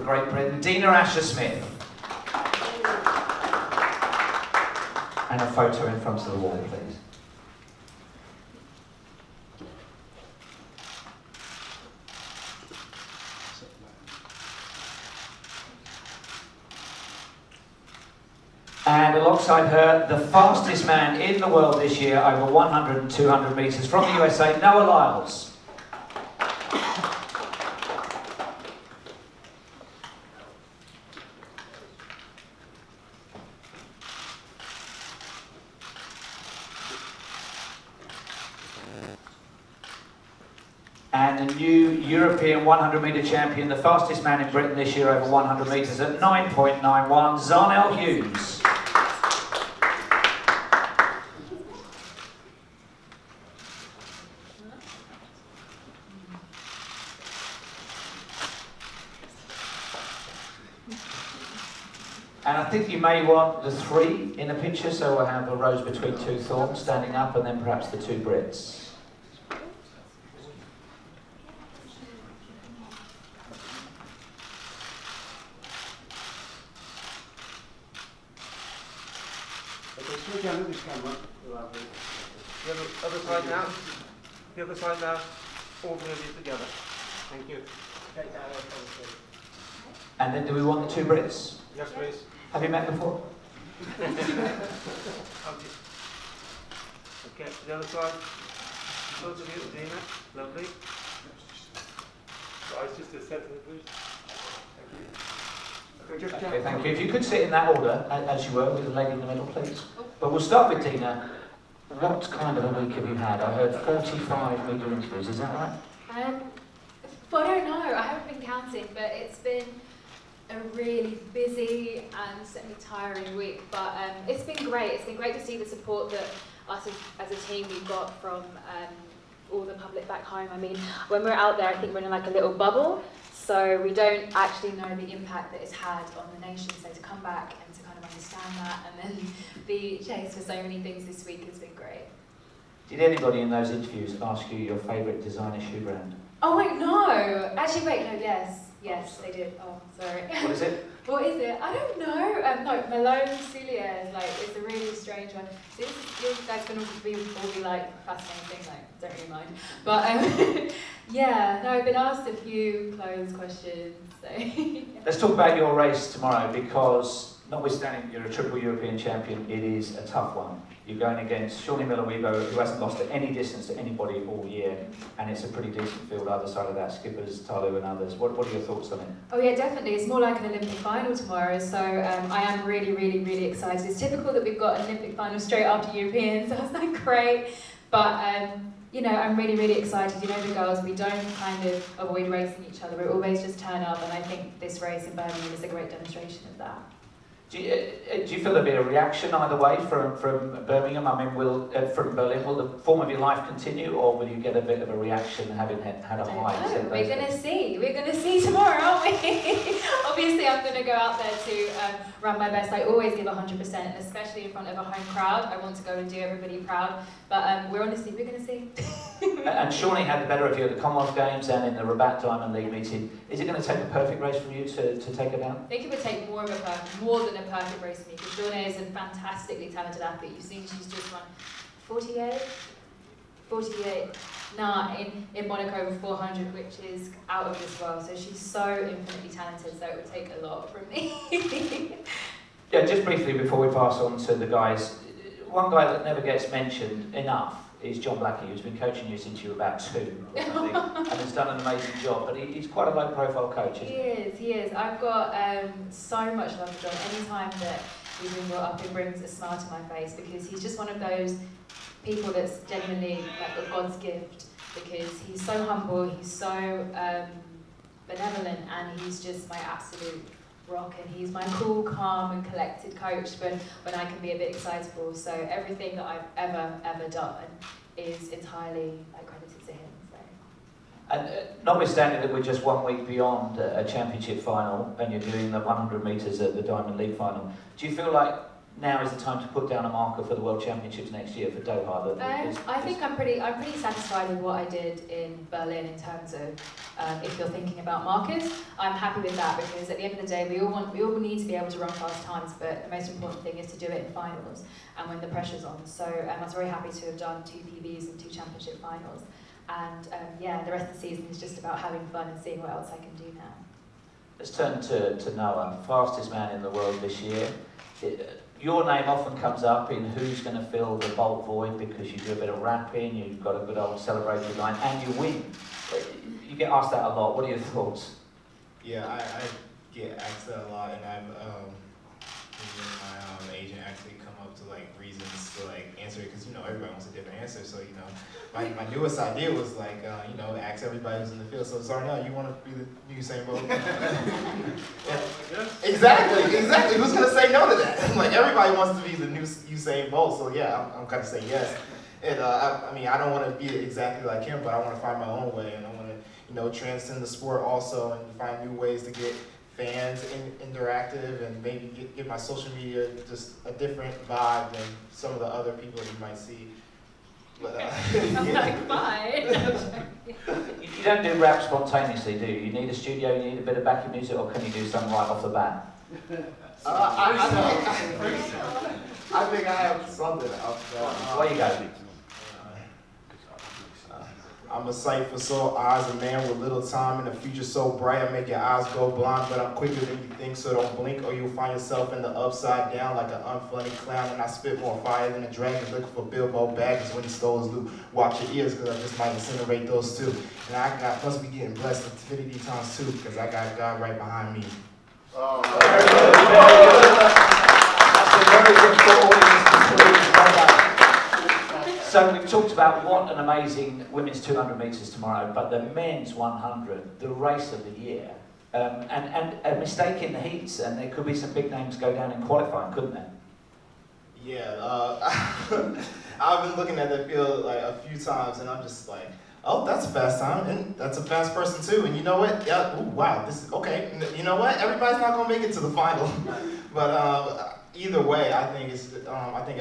Great Britain, Dina Smith. And a photo in front of the wall, please. And alongside her, the fastest man in the world this year, over 100 and 200 metres, from the USA, Noel Lyles. And the new European 100-metre champion, the fastest man in Britain this year over 100 metres at 9.91, Zharnel Hughes. And I think you may want the three in the picture, so we'll have a rose between two thorns standing up, and then perhaps the two Brits. The other side now. The other side now. All three of you together. Thank you. And then do we want the two Brits? Yes, please. Have you met before? Okay, the other side. Both of you, Dina. Lovely. So it's just a second, please. Thank you. Okay, thank you. If you could sit in that order, as you were, with the lady in the middle, please. But we'll start with Dina. What kind of a week have you had? I heard 45 media interviews, is that right? Well, I don't know. I haven't been counting, but it's been a really busy and semi-tiring week. But it's been great. It's been great to see the support that us as a team we've got from all the public back home. I mean, when we're out there, I think we're in like a little bubble. So we don't actually know the impact that it's had on the nation. So to come back and to kind of understand that and then be chased for so many things this week has been great. Did anybody in those interviews ask you your favourite designer shoe brand? Oh wait, no. Actually, wait, no, yes. Yes, they did. Oh, sorry. What is it? What is it? I don't know. No, Malone Souliers, like, it's a really strange one. So you guys can all be like, fascinating, like, don't really mind. But, yeah, no, I've been asked a few clothes questions, so. Yeah. Let's talk about your race tomorrow, because notwithstanding you're a triple European champion, it is a tough one. You're going against Shawnee Miller-Weibo, who hasn't lost at any distance to anybody all year, and it's a pretty decent field either side of that, Skippers, Talu and others. What are your thoughts on it? Oh yeah, definitely. It's more like an Olympic final tomorrow, so I am really, really, really excited. It's typical that we've got an Olympic final straight after Europeans, so it's like great. But, you know, I'm really, really excited. You know, the girls, we don't kind of avoid racing each other. We always just turn up, and I think this race in Birmingham is a great demonstration of that. Do you feel there'll be a reaction either way from Birmingham? I mean, from Berlin, will the form of your life continue, or will you get a bit of a reaction having had a high? We're going to see. We're going to see tomorrow, aren't we? Obviously, I'm going to go out there to run my best. I always give 100%, and especially in front of a home crowd. I want to go and do everybody proud. But we're going to see. And Shawnee had the better of you at the Commonwealth Games and in the Rabat Diamond League meeting. Is it going to take a perfect race from you to take her down? I think it would take more than a perfect race for me, because Shawnee is a fantastically talented athlete. You've seen she's just run 48 in Monaco over 400, which is out of this world. So she's so infinitely talented, so it would take a lot from me. Yeah, just briefly before we pass on to the guys, one guy that never gets mentioned enough is John Blackie, who's been coaching you since you were about 2 or something, and has done an amazing job. But he's quite a low-profile coach, isn't he? He is. I've got so much love for John. Any time that he's been brought up, it brings a smile to my face, because he's just one of those people that's genuinely like a God's gift, because he's so humble, he's so benevolent, and he's just my absolute rock, and he's my cool, calm and collected coach when I can be a bit excitable. So everything that I've ever done is entirely credited to him. So. And notwithstanding that we're just 1 week beyond a championship final and you're doing the 100 metres at the Diamond League final, do you feel like now is the time to put down a marker for the World Championships next year for Doha? I think I'm pretty satisfied with what I did in Berlin in terms of if you're thinking about markers. I'm happy with that because at the end of the day we all need to be able to run fast times, but the most important thing is to do it in finals and when the pressure's on. So I was very happy to have done 2 PBs and 2 championship finals, and yeah, the rest of the season is just about having fun and seeing what else I can do now. Let's turn to Noah, fastest man in the world this year. Your name often comes up in who's going to fill the Bolt void because you do a bit of rapping, you've got a good old celebratory line, and you win. You get asked that a lot. What are your thoughts? Yeah, I get asked that a lot, and I've my agent actually come up to like reasons to like answer it because everybody wants a different answer. So my newest idea was like ask everybody who's in the field. So Zharnel, you want to be the new Usain Bolt? Yeah. Exactly. Who's gonna say no to that? Like everybody wants to be the new Usain Bolt. So yeah, I'm gonna say yes. And I don't want to be exactly like him, but I want to find my own way, and I want to transcend the sport also and find new ways to get fans interactive and maybe give my social media just a different vibe than some of the other people that you might see. But, I'm like, fine. You don't do rap spontaneously, do you? You need a studio, you need a bit of backing music, or can you do something right off the bat? I think I have something off the bat. Where you go? I'm a sight for sore eyes, a man with little time, and a future so bright I make your eyes go blind, but I'm quicker than you think, so don't blink or you'll find yourself in the upside down like an unfunny clown, and I spit more fire than a dragon looking for Bilbo Baggins when he stole his loot. Watch your ears, because I just might incinerate those too. And must be getting blessed infinity times 2, because I got God right behind me. Oh, that's a very difficult audience to please. So we've talked about what an amazing women's 200 metres tomorrow, but the men's 100, the race of the year, and a mistake in the heats, and there could be some big names go down in qualifying, couldn't there? Yeah, I've been looking at that field like a few times, and I'm just like, oh, that's a fast time, and that's a fast person too. And you know what? Yeah, ooh, wow, this is okay. You know what? Everybody's not gonna make it to the final, but either way, I think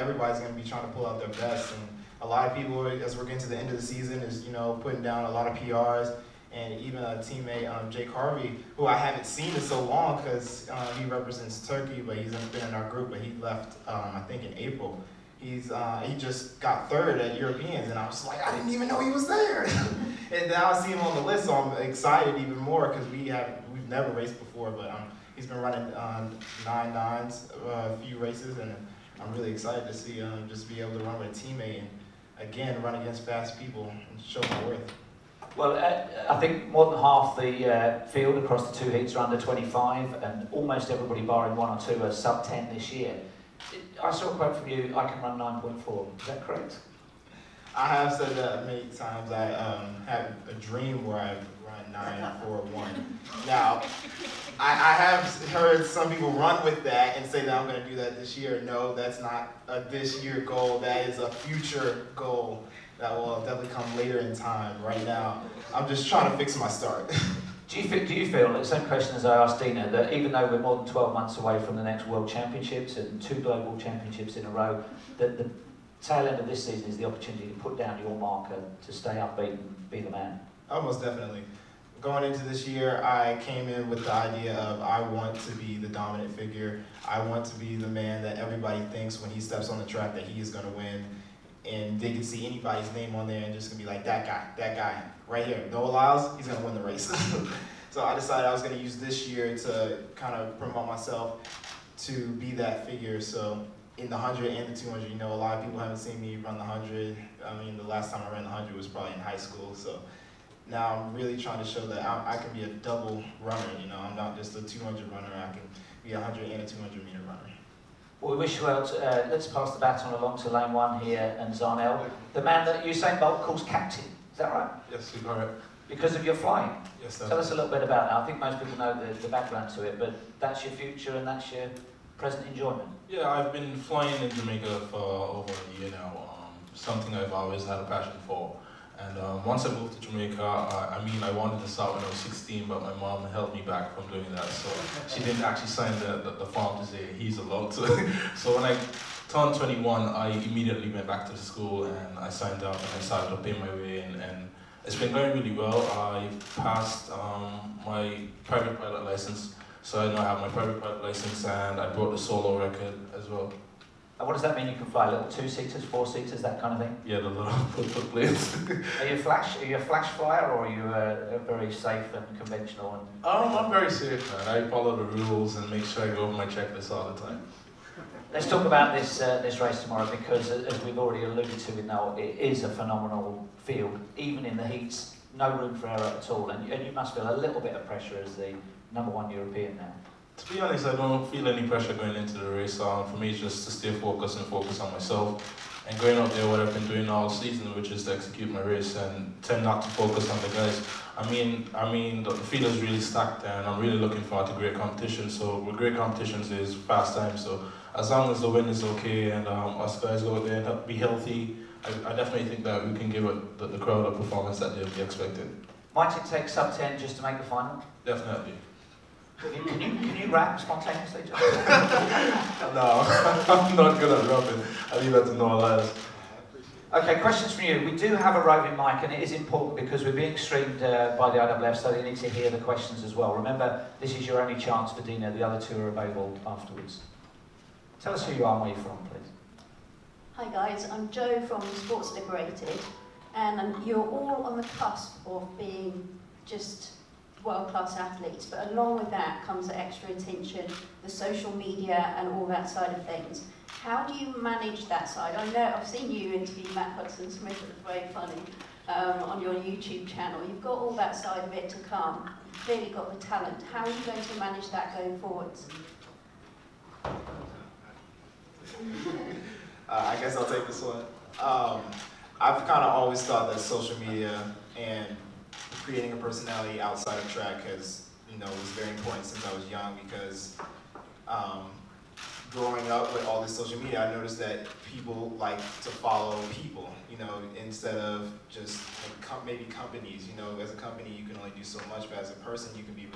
everybody's gonna be trying to pull out their best. And a lot of people, as we're getting to the end of the season, is putting down a lot of PRs, and even a teammate, Jake Harvey, who I haven't seen in so long because he represents Turkey, but he's been in our group, but he left I think in April. He just got 3rd at Europeans, and I was like, I didn't even know he was there. And now I see him on the list, so I'm excited even more because we've never raced before, but he's been running 9.9s a few races, and I'm really excited to see him just be able to run with a teammate and again run against fast people and show my worth. Well, I think more than half the field across the 2 heats are under 25, and almost everybody barring 1 or 2 are sub 10 this year. I saw a quote from you, I can run 9.4, is that correct? I have said that many times. I have a dream where I run 9.41. Now, I have heard some people run with that and say that I'm going to do that this year. No, that's not a this year goal. That is a future goal that will definitely come later in time. Right now, I'm just trying to fix my start. Do you feel, the same question as I asked Dina, that even though we're more than 12 months away from the next World Championships and 2 global championships in a row, that the tail end of this season is the opportunity to put down your marker, to stay upbeat and be the man? Oh, most definitely. Going into this year, I came in with the idea of I want to be the dominant figure. I want to be the man that everybody thinks when he steps on the track that he is going to win. And they can see anybody's name on there and just going to be like, that guy, right here. Noel Lyles, he's going to win the race. So I decided I was going to use this year to kind of promote myself to be that figure. So in the 100 and the 200, a lot of people haven't seen me run the 100. I mean, the last time I ran the 100 was probably in high school. So now I'm really trying to show that I can be a double runner. I'm not just a 200 runner. I can be a 100 and a 200 meter runner. Well, we wish you well. Let's pass the baton along to lane 1 here, and Zharnel, the man that Usain Bolt calls captain. Is that right? Yes, you're correct. Because of your flying? Yes, Tell us a little bit about that. I think most people know the background to it, but that's your future and that's your present enjoyment. Yeah, I've been flying in Jamaica for over a year now. Something I've always had a passion for. And once I moved to Jamaica, I wanted to start when I was 16, but my mom held me back from doing that. So she didn't actually sign the form to say he's allowed to. So when I turned 21, I immediately went back to the school and I signed up and I started to pay my way in. And it's been going really well. I passed my private pilot license. So I now have my private pilot license and I brought the solo record as well. And what does that mean? You can fly little 2-seaters, 4-seaters, that kind of thing? Yeah, the little foot planes. Are you a flash flyer, or are you a very safe and conventional? And I'm very safe, man. I follow the rules and make sure I go over my checklist all the time. Let's talk about this race tomorrow, because as we've already alluded to with Noel, it is a phenomenal field. Even in the heats, no room for error at all. And you must feel a little bit of pressure as the #1 European now. To be honest, I don't feel any pressure going into the race. For me, it's just to stay focused and focus on myself. And going out there, what I've been doing all season, which is to execute my race and tend not to focus on the guys. I mean, the field is really stacked, and I'm really looking forward to great competition. So with great competitions is fast time. So as long as the wind is okay and us guys go out there and be healthy, I definitely think that we can give the crowd a performance that they'll be expecting. Might it take sub-10 just to make the final? Definitely. Can you rap spontaneously? No, I'm not good at rapping. I leave that to Noel Lyles. Okay, questions from you. We do have a roving mic, and it is important because we're being streamed by the IWF, so they need to hear the questions as well. Remember, this is your only chance for Dina. The other two are available afterwards. Tell us who you are and where you're from, please. Hi guys, I'm Jo from Sports Liberated, and you're all on the cusp of being just world-class athletes, but along with that comes the extra attention, the social media and all that side of things. How do you manage that side? I know I've seen you interview Matt Hudson-Smith, it was very funny, on your YouTube channel. You've got all that side of it to come. You've clearly got the talent. How are you going to manage that going forwards? I guess I'll take this one. I've kind of always thought that social media and creating a personality outside of track was very important since I was young, because growing up with all this social media, I noticed that people like to follow people, instead of just maybe companies. As a company, you can only do so much, but as a person, you can be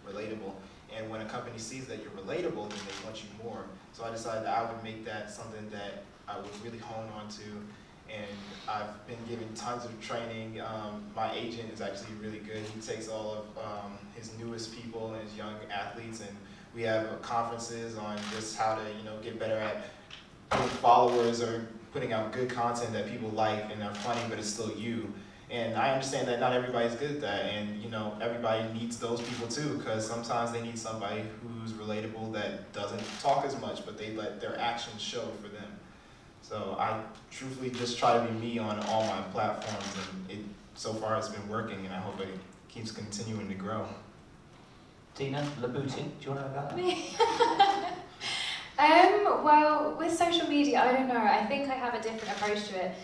relatable. And when a company sees that you're relatable, then they want you more. So I decided that I would make that something that I would really hone on to. And I've been given tons of training. My agent is actually really good. He takes all of his newest people and his young athletes, and we have conferences on just how to, get better at getting followers or putting out good content that people like and are funny, but it's still you. And I understand that not everybody's good at that, and everybody needs those people too, because sometimes they need somebody who's relatable that doesn't talk as much, but they let their actions show for them. So I truthfully just try to be me on all my platforms, and so far it's been working, and I hope it keeps continuing to grow. Dina, Labuti, do you want to know about that? Well, with social media, I don't know. I think I have a different approach to it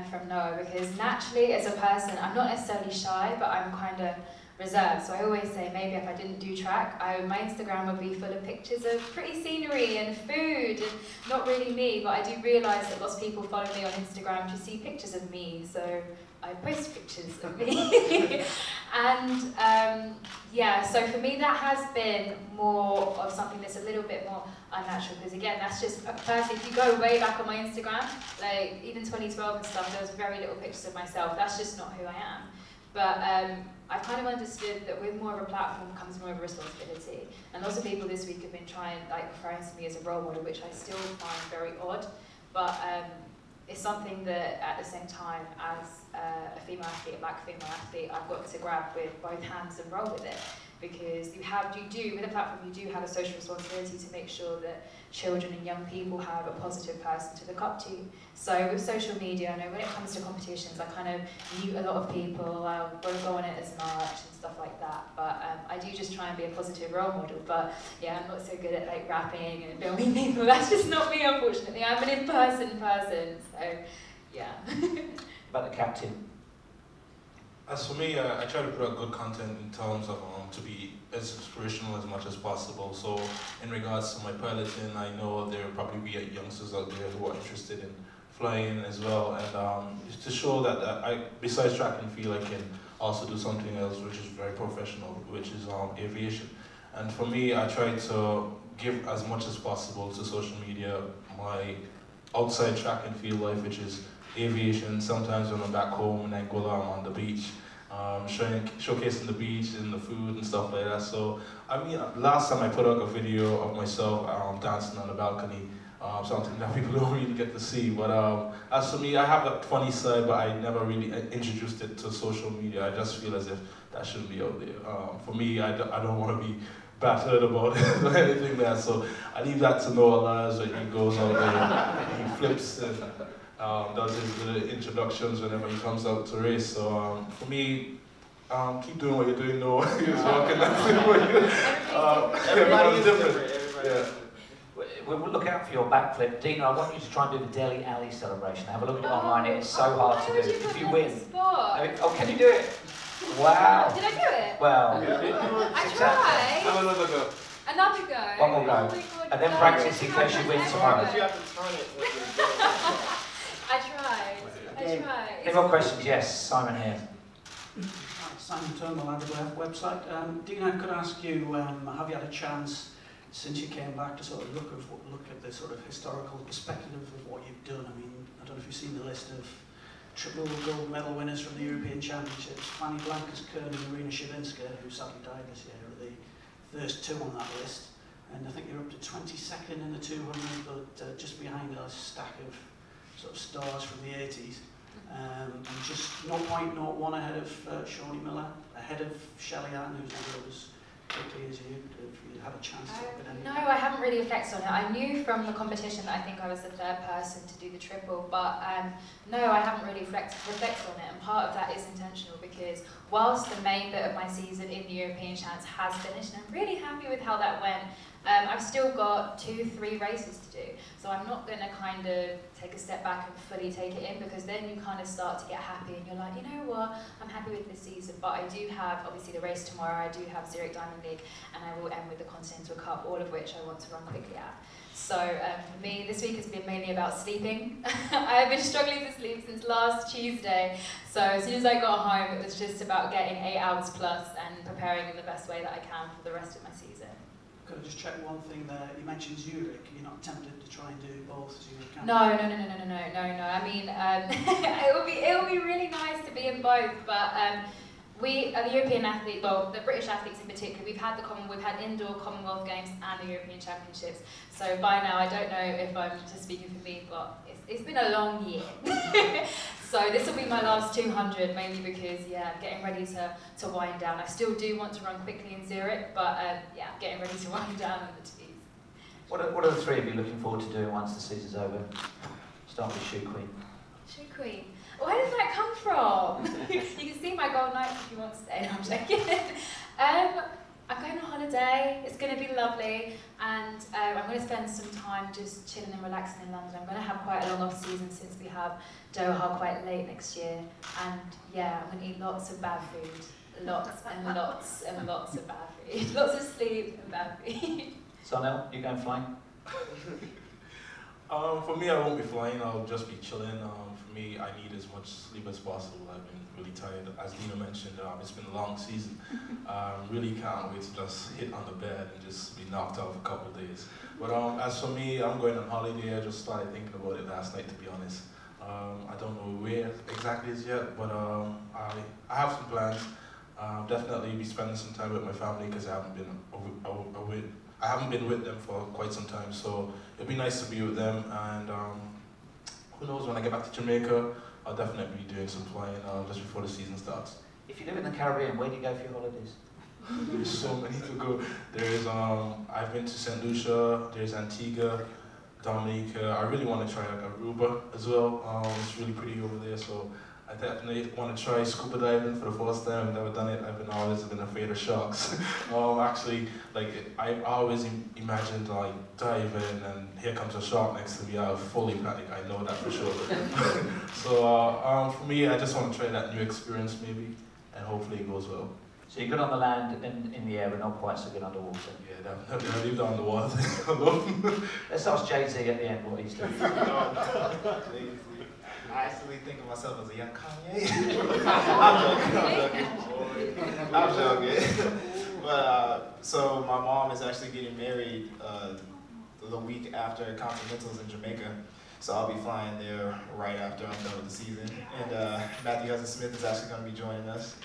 from Noah, because naturally, as a person, I'm not necessarily shy, but I'm kind of reserved. So I always say, maybe if I didn't do track, my Instagram would be full of pictures of pretty scenery and food, and not really me. But I do realise that lots of people follow me on Instagram to see pictures of me, so I post pictures of me. And yeah, so for me that has been more of something that's a little bit more unnatural, because again, that's just, firstly, if you go way back on my Instagram, like even 2012 and stuff, there was very little pictures of myself. That's just not who I am. But I kind of understood that with more of a platform comes more of a responsibility. And lots of people this week have been referring to me as a role model, which I still find very odd. But it's something that, at the same time, as a female athlete, a black female athlete, I've got to grab with both hands and roll with it. Because with a platform, you do have a social responsibility to make sure that children and young people have a positive person to look up to. So with social media, I know when it comes to competitions, I kind of mute a lot of people, I won't go on it as much and stuff like that. But I do just try and be a positive role model. But yeah, I'm not so good at rapping and filming people. That's just not me, unfortunately. I'm an in-person person, so yeah. About the captain. As for me, I try to put out good content in terms of to be as inspirational as much as possible. So in regards to my piloting, I know there will probably be youngsters out there who are interested in flying as well, and just to show that besides track and field, I can also do something else which is very professional, which is aviation. And for me, I try to give as much as possible to social media my outside track and field life, which is aviation. Sometimes when I'm back home in Angola, I'm on the beach, showcasing the beach and the food and stuff like that. So, I mean, last time I put out a video of myself dancing on the balcony, something that people don't really get to see. But as for me, I have a funny side, but I never really introduced it to social media. I just feel as if that shouldn't be out there. For me, I don't want to be battered about it or anything like that. So I leave that to Noel Lyles, where he goes out there, he flips and does his little introductions whenever he comes out to race. So for me, keep doing what you're doing, Noel. Everybody's different. Yeah. We'll look out for your backflip. Dina, I want you to try and do the Deli Alley celebration. Have a look at it online. It is so hard to do. If you win. Oh, can you do it? Wow. Did I do it? Well, I tried. Have another go. Another go. one more go. Oh my God, And then no. practice in case you win tomorrow. You have to turn it when you're I tried. Any more questions? Yes, Simon here. Simon Turnbull, Adelaide website. Dina, could I ask you, have you had a chance since you came back to sort of look at the sort of historical perspective of what you've done? I mean, I don't know if you've seen the list of triple gold medal winners from the European Championships. Fanny Blankers-Koenig and Marina Shevchenko, who sadly died this year, are the first two on that list. And I think you're up to 22nd in the 200, but just behind a stack of sort of stars from the 80s. And just 0.01 ahead of Shawnee Miller, ahead of Shelley Ann, who's never as quickly as you, if you had a chance to look at any. No, I haven't really reflected on it. I knew from the competition that I think I was the third person to do the triple, but no, I haven't really reflected on it, and part of that is intentional because whilst the main bit of my season in the European Champs has finished, and I'm really happy with how that went, I've still got 2-3 races to do, so I'm not going to kind of take a step back and fully take it in, because then you kind of start to get happy and you're like, you know what, I'm happy with this season, but I do have obviously the race tomorrow, I do have Zurich Diamond League, and I will end with the Continental Cup, all of which I want to run quickly at. So for me, this week has been mainly about sleeping. I have been struggling to sleep since last Tuesday, so as soon as I got home, it was just about getting 8 hours plus and preparing in the best way that I can for the rest of my season. Could I just check one thing there? You mentioned Zurich. You're not tempted to try and do both Zurich and... No. I mean, it will be really nice to be in both, but we, the European athletes, well, the British athletes in particular, we've had indoor Commonwealth Games and the European Championships. So by now, I don't know if I'm just speaking for me, but it's been a long year. So this will be my last 200, mainly because, yeah, I'm getting ready to wind down. I still do want to run quickly in Zurich, but yeah, I'm getting ready to wind down in the T's. What are the three of you looking forward to doing once the season's over? Start with Shoe Queen. Shoe Queen. Where does that come from? You can see my gold nights if you want to stay. No, I'm joking. I'm going on holiday. It's going to be lovely, and I'm going to spend some time just chilling and relaxing in London. I'm going to have quite a long off season since we have Doha quite late next year, and yeah, I'm going to eat lots of bad food, lots and lots and lots of bad food, lots of sleep and bad food. Zharnel, you going flying? For me, I won't be flying. I'll just be chilling. For me, I need as much sleep as possible. I've been really tired. As Dina mentioned, it's been a long season. Really can't wait to just hit on the bed and just be knocked out for a couple of days. But as for me, I'm going on holiday. I just started thinking about it last night, to be honest. I don't know where exactly is yet, but I have some plans. Definitely be spending some time with my family because I haven't been with them for quite some time. So it'd be nice to be with them, and who knows, when I get back to Jamaica, I'll definitely be doing some flying just before the season starts. If you live in the Caribbean, where do you go for your holidays? There's so many to go. There's I've been to St. Lucia, there's Antigua, Dominica. I really want to try like Aruba as well. It's really pretty over there, so I definitely want to try scuba diving for the first time. I've never done it. I've always been afraid of sharks. Actually, I always imagined like diving and here comes a shark next to me. I'll fully panic. I know that for sure. So for me, I just want to try that new experience maybe, and hopefully it goes well. So you're good on the land and in the air, but not quite so good underwater. Yeah, definitely. I leave that on the water thing. Let's ask Jay-Z at the end what he's doing. I actually think of myself as a young Kanye. I'm joking. But so my mom is actually getting married the week after Continentals in Jamaica. So I'll be flying there right after I'm done with the season. And Matthew Hudson-Smith is actually going to be joining us.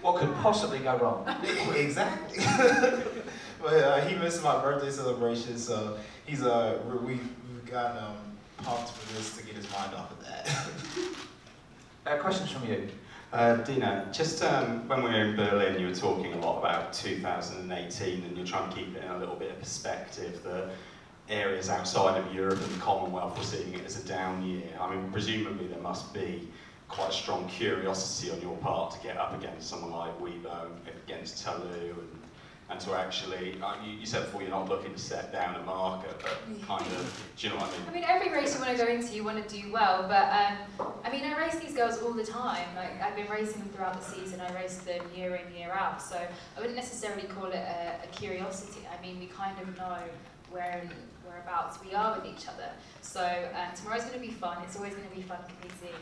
What could possibly go wrong? Exactly. But he missed my birthday celebration, so he's we've gotten pumped for this to get his mind off of that. Questions from you? Dina, just when we were in Berlin, you were talking a lot about 2018, and you're trying to keep it in a little bit of perspective that areas outside of Europe and the Commonwealth were seeing it as a down year. I mean, presumably there must be quite a strong curiosity on your part to get up against someone like Weibo, against Talou, and to actually, you said before you're not looking to set down a marker, but kind of, do you know what I mean? I mean, every race you want to go into, you want to do well, but I mean, I race these girls all the time. Like, I've been racing them throughout the season. I race them year in, year out, so I wouldn't necessarily call it a curiosity. I mean, we kind of know whereabouts we are with each other. So tomorrow's going to be fun. It's always going to be fun competing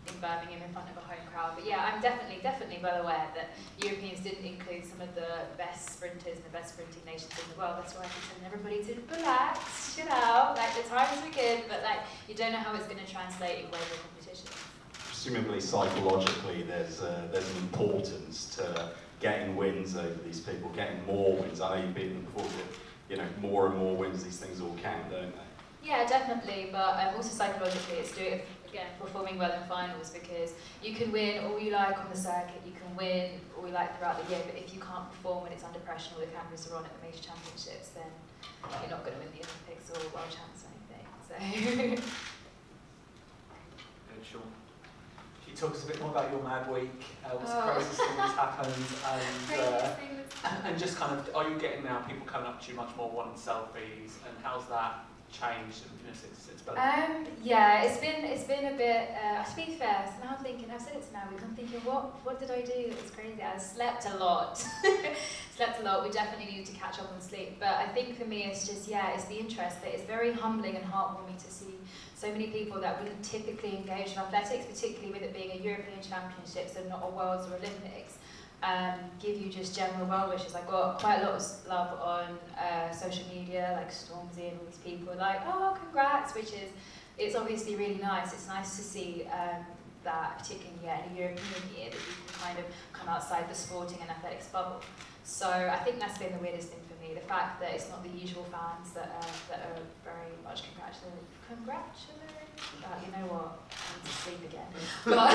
in Birmingham in front of a home crowd. But yeah, I'm definitely well aware that Europeans didn't include some of the best sprinters and the best sprinting nations in the world. That's why I keep telling everybody to relax, chill out. Like, the times are good, but like, you don't know how it's going to translate in global competition. Presumably psychologically there's an importance to getting wins over these people, getting more wins. I know you've beaten them before, but you know, more and more wins, these things all count, don't they? Yeah, definitely, but also psychologically it's doing, again, performing well in finals, because you can win all you like on the circuit, you can win all you like throughout the year, but if you can't perform when it's under pressure or the cameras are on at the major championships, then you're not going to win the Olympics or World Champs or anything. So. Sure. Can you talk us a bit more about your Mad Week? What's the craziest thing that's happened? And just kind of, are you getting now people coming up to you much more wanting selfies? And how's that changed since Berlin? Yeah, it's been a bit. To be fair, so now I'm thinking. I've said it to Mad Week. I'm thinking, what did I do? It's crazy. I slept a lot. Slept a lot. We definitely needed to catch up on sleep. But I think for me, it's just it's the interest. That it's very humbling and heartwarming to see so many people that wouldn't typically engage in athletics, particularly with it being a European Championships and not a Worlds or Olympics, give you just general well wishes. I got quite a lot of love on social media, like Stormzy and all these people like, oh, congrats, which is, it's obviously really nice. It's nice to see that, particularly in a European year, that you can kind of come outside the sporting and athletics bubble. So I think that's been the weirdest thing for me, the fact that it's not the usual fans that are very much congratulating. You know what, I need to sleep again. But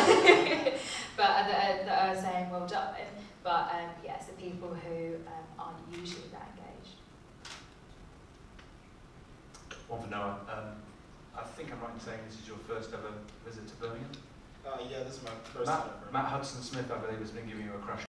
that are saying well done. But yes, the people who aren't usually that engaged. One for Noah. I think I'm right in saying this is your first ever visit to Birmingham? Yeah, this is my first time. Matt Hudson-Smith, I believe, has been giving you a crush